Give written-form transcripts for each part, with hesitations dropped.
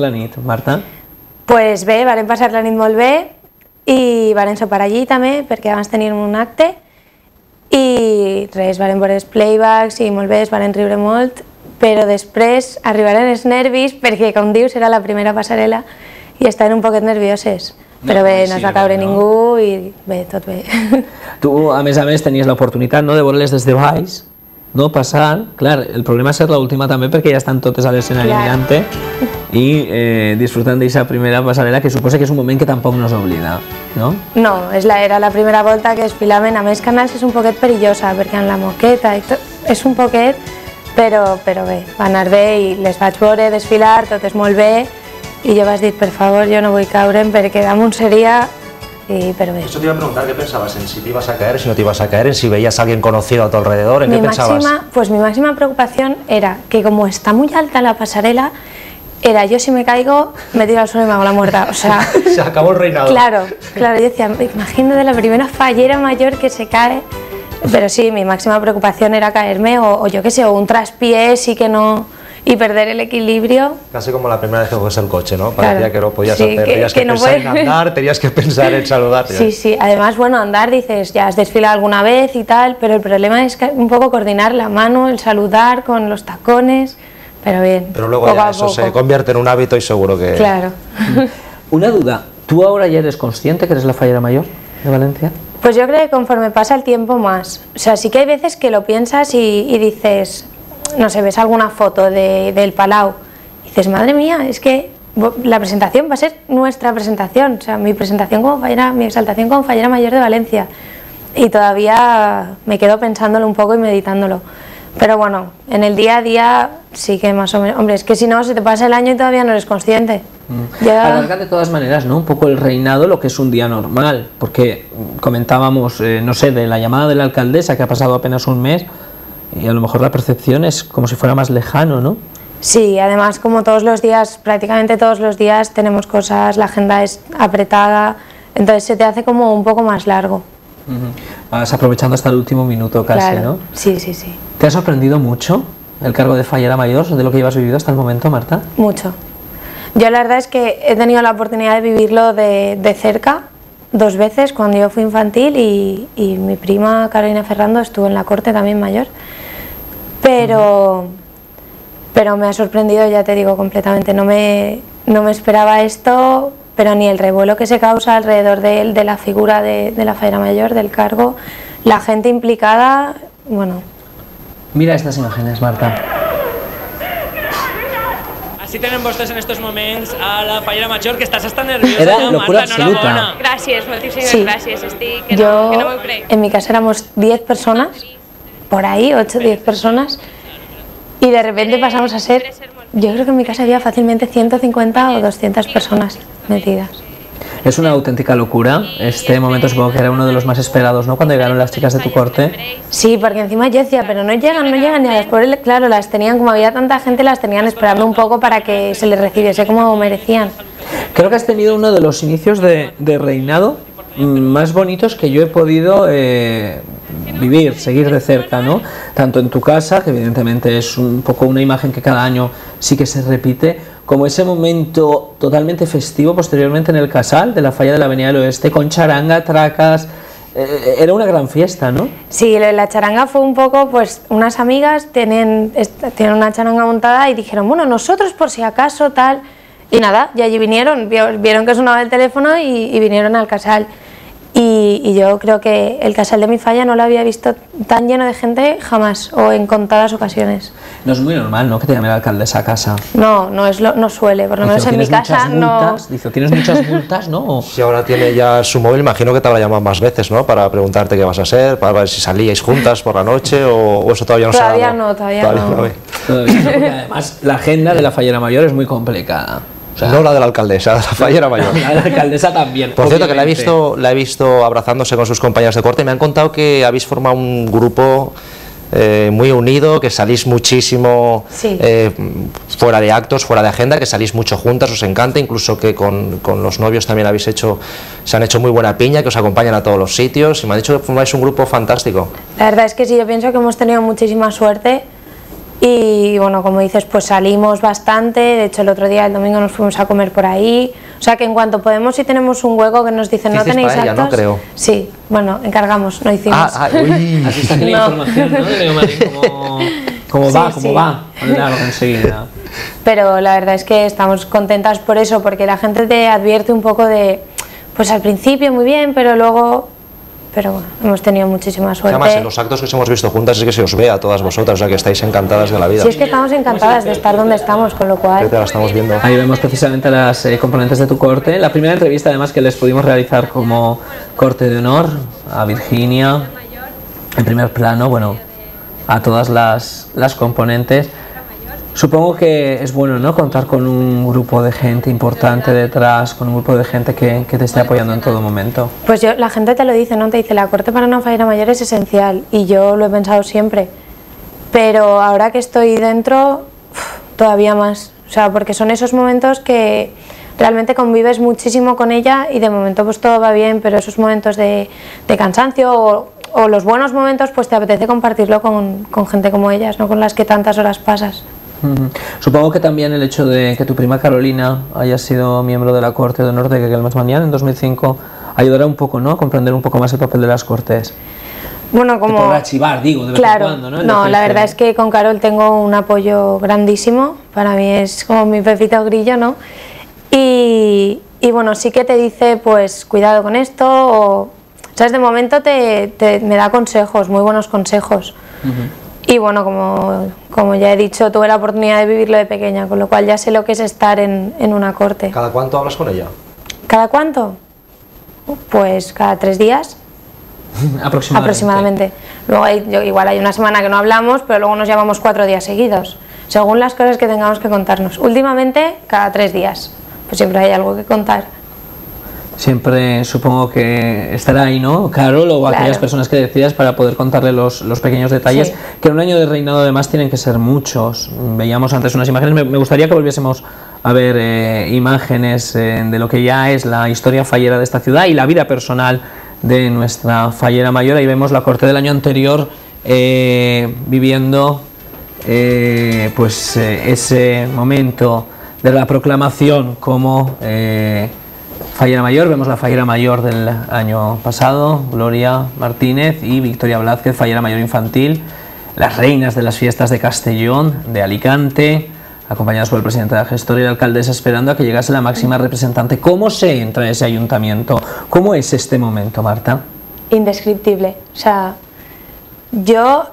La nit, Marta? Pues bé, varen passar la nit molt bé i varen sopar allí també perquè abans teníem un acte i res, varen veure els playbacks i molt bé, es varen riure molt, però després arribaren els nervis perquè, com dius, era la primera passarel·la i estaven un poquet nervioses. Però bé, no es va caure ningú i bé, tot bé. Tu, a més, tenies l'oportunitat de veure-les des de baix, no passant. Clar, el problema és ser l'última també perquè ja estan totes a l'escenari mirant-te i disfrutant d'aquesta primera passarel·la, que suposa que és un moment que tampoc no s'oblida, no? No, era la primera volta que desfilaven. A més, Canals és un poquet perillosa perquè en la moqueta i tot és un poquet, però bé, va anar bé i les vaig veure desfilar, tot és molt bé i jo vaig dir, per favor, jo no vull caure'm perquè damunt seria... pero bien. Eso te iba a preguntar, ¿qué pensabas? ¿En si te ibas a caer, si no te ibas a caer, en si veías a alguien conocido a tu alrededor? ¿En qué pensabas? Pues mi máxima preocupación era que como está muy alta la pasarela, era yo si me caigo, me tiro al suelo y me hago la muerta, o sea... Se acabó el reinado. Claro, yo decía, imagínate la primera fallera mayor que se cae, pero sí, mi máxima preocupación era caerme o yo qué sé, o un traspiés y que no... y perder el equilibrio. Casi como la primera vez que coges el coche, ¿no? Parecía claro, que no podías sí, hacer, tenías que pensar en andar, tenías que pensar en saludar. Sí, además, bueno, andar dices, ya has desfilado alguna vez y tal, pero el problema es un poco coordinar la mano, el saludar con los tacones, pero bien. Pero luego ya eso se convierte en un hábito y seguro que... Claro. Una duda, ¿tú ahora ya eres consciente que eres la fallera mayor de Valencia? Pues yo creo que conforme pasa el tiempo más, o sea, sí que hay veces que lo piensas y dices... no sé, ves alguna foto del Palau y dices, madre mía, es que la presentación va a ser nuestra presentación, o sea, mi presentación como fallera, mi exaltación como fallera mayor de Valencia, y todavía me quedo pensándolo un poco y meditándolo, pero bueno, en el día a día sí que más o menos, hombre, es que si no se te pasa el año y todavía no eres consciente. Alargar de todas maneras, ¿no? Un poco el reinado, lo que es un día normal, porque comentábamos, no sé, de la llamada de la alcaldesa que ha pasado apenas un mes, y a lo mejor la percepción es como si fuera más lejano, ¿no? Sí, además como todos los días, prácticamente todos los días tenemos cosas, la agenda es apretada, entonces se te hace como un poco más largo. Vas aprovechando hasta el último minuto casi, claro, ¿no? Sí. ¿Te ha sorprendido mucho el cargo de fallera mayor de lo que llevas vivido hasta el momento, Marta? Mucho. Yo la verdad es que he tenido la oportunidad de vivirlo de cerca, 2 veces, cuando yo fui infantil y mi prima Carolina Ferrando estuvo en la corte también mayor, pero me ha sorprendido, ya te digo, completamente. No me esperaba esto, pero ni el revuelo que se causa alrededor de la figura de la fallera mayor, del cargo, la gente implicada, bueno. Mira estas imágenes, Marta. Així tenen vostès en estos moments a la fallera major, que estàs hasta nerviosa. Era locura absoluta. Gracias, muchísimas gracias. Estic, que yo, no me creo. En mi casa éramos 10 personas, por ahí, 8 o 10 personas, y de repente pasamos a ser, yo creo que en mi casa había fácilmente 150 o 200 personas metidas. Es una auténtica locura. Este momento supongo que era uno de los más esperados, ¿no? Cuando llegaron las chicas de tu corte. Sí, porque encima yo decía, pero no llegan, y a las pobres, claro, las tenían, como había tanta gente, las tenían esperando un poco para que se les recibiese como merecían. Creo que has tenido uno de los inicios de reinado más bonitos que yo he podido vivir, seguir de cerca, ¿no? Tanto en tu casa, que evidentemente es un poco una imagen que cada año sí que se repite, como ese momento totalmente festivo posteriormente en el Casal de la falla de la Avenida del Oeste, con charanga, tracas, era una gran fiesta, ¿no? Sí, la charanga fue un poco, pues unas amigas tienen una charanga montada y dijeron, bueno, nosotros por si acaso tal, y nada, y allí vinieron, vieron que sonaba el teléfono y vinieron al Casal. Y yo creo que el Casal de mi falla no lo había visto tan lleno de gente jamás, o en contadas ocasiones. No es muy normal, ¿no?, que te llame la alcaldesa a casa. No suele, por lo menos en mi casa no. Dice, ¿tienes muchas multas, no? Si ahora tiene ya su móvil, imagino que te habrá llamado más veces, ¿no? Para preguntarte qué vas a hacer, para ver si salíais juntas por la noche o eso todavía no se ha dado. Todavía no. Todavía no, porque además la agenda de la fallera mayor es muy complicada. O sea, no la de la alcaldesa, la fallera mayor. La de la alcaldesa también. Por cierto, que la he visto abrazándose con sus compañeras de corte y me han contado que habéis formado un grupo muy unido, que salís muchísimo fuera de actos, fuera de agenda, que salís mucho juntas, os encanta, incluso que con los novios también se han hecho muy buena piña, que os acompañan a todos los sitios y me han dicho que formáis un grupo fantástico. La verdad es que sí, yo pienso que hemos tenido muchísima suerte Y bueno, como dices, pues salimos bastante, de hecho el otro día, el domingo, nos fuimos a comer por ahí, o sea que en cuanto podemos, si tenemos un hueco que nos dicen no tenéis paella, actos, ¿no? Creo. Sí, bueno, encargamos, no hicimos. Uy. Aquí está aquí la información, ¿no? De Leo Marín, cómo va, claro, enseguida. Pero la verdad es que estamos contentas por eso, porque la gente te advierte un poco de, pues al principio muy bien, pero luego... Pero bueno, hemos tenido muchísima suerte. Además, en los actos que hemos visto juntas es que se os ve a todas vosotras, o sea que estáis encantadas de la vida. Sí, es que estamos encantadas de estar donde estamos, con lo cual... Te la estamos viendo. Ahí vemos precisamente las componentes de tu corte. La primera entrevista, además, que les pudimos realizar como corte de honor a Virginia, en primer plano, bueno, a todas las componentes. Supongo que es bueno, ¿no?, contar con un grupo de gente importante detrás, con un grupo de gente que te esté apoyando en todo momento. Pues la gente te lo dice, ¿no? Te dice, la corte para una fallera mayor es esencial, y yo lo he pensado siempre, pero ahora que estoy dentro, todavía más, o sea, porque son esos momentos que realmente convives muchísimo con ella y de momento pues todo va bien, pero esos momentos de cansancio o los buenos momentos, pues te apetece compartirlo con gente como ellas, ¿no?, con las que tantas horas pasas. Supongo que también el hecho de que tu prima Carolina haya sido miembro de la Corte de Honor de Gelmans-Mañán en 2005 ayudará un poco, ¿no?, a comprender un poco más el papel de las Cortes. Bueno, como... Te podrá archivar, digo, de vez en cuando, ¿no? No, la verdad es que con Carol tengo un apoyo grandísimo, para mí es como mi Pepito Grillo, ¿no? Y bueno, sí que te dice, pues, cuidado con esto, o... ¿Sabes? De momento me da consejos, muy buenos consejos. Y bueno, como ya he dicho, tuve la oportunidad de vivirlo de pequeña, con lo cual ya sé lo que es estar en una corte. ¿Cada cuánto hablas con ella? ¿Cada cuánto? Pues cada 3 días. Aproximadamente. Luego igual hay una semana que no hablamos, pero luego nos llamamos 4 días seguidos, según las cosas que tengamos que contarnos. Últimamente, cada 3 días, pues siempre hay algo que contar. Siempre supongo que estará ahí, ¿no?, Carol, o claro, aquellas personas que decidas para poder contarle los pequeños detalles, sí, que en un año de reinado además tienen que ser muchos. Veíamos antes unas imágenes, me gustaría que volviésemos a ver imágenes de lo que ya es la historia fallera de esta ciudad y la vida personal de nuestra fallera mayor. Ahí vemos la corte del año anterior viviendo pues ese momento de la proclamación como fallera mayor. Vemos la fallera mayor del año pasado, Gloria Martínez, y Victoria Blázquez, fallera mayor infantil, las reinas de las fiestas de Castellón, de Alicante, acompañadas por el presidente de la gestora y la alcaldesa, esperando a que llegase la máxima representante. ¿Cómo se entra en ese ayuntamiento? ¿Cómo es este momento, Marta? Indescriptible. O sea,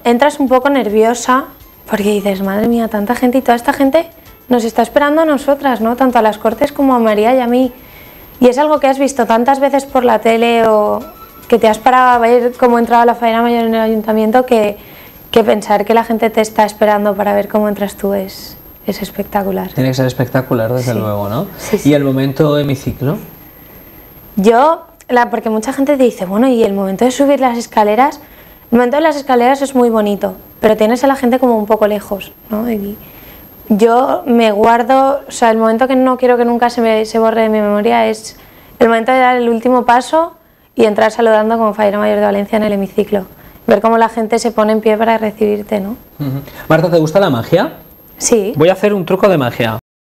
entras un poco nerviosa porque dices, madre mía, tanta gente, y toda esta gente nos está esperando a nosotras, ¿no?, tanto a las Cortes como a María y a mí. Y es algo que has visto tantas veces por la tele o que te has parado a ver cómo entraba la fallera mayor en el ayuntamiento, que pensar que la gente te está esperando para ver cómo entras tú es espectacular. Tiene que ser espectacular, desde luego, ¿no? Sí, sí. ¿Y el momento hemiciclo? Porque mucha gente te dice, bueno, y el momento de subir las escaleras, el momento de las escaleras es muy bonito, pero tienes a la gente como un poco lejos, ¿no? Y yo me guardo, o sea, el momento que no quiero que nunca se borre de mi memoria es el momento de dar el último paso y entrar saludando como fallera mayor de Valencia en el hemiciclo. Ver cómo la gente se pone en pie para recibirte, ¿no? Marta, ¿te gusta la magia? Sí. Voy a hacer un truco de magia.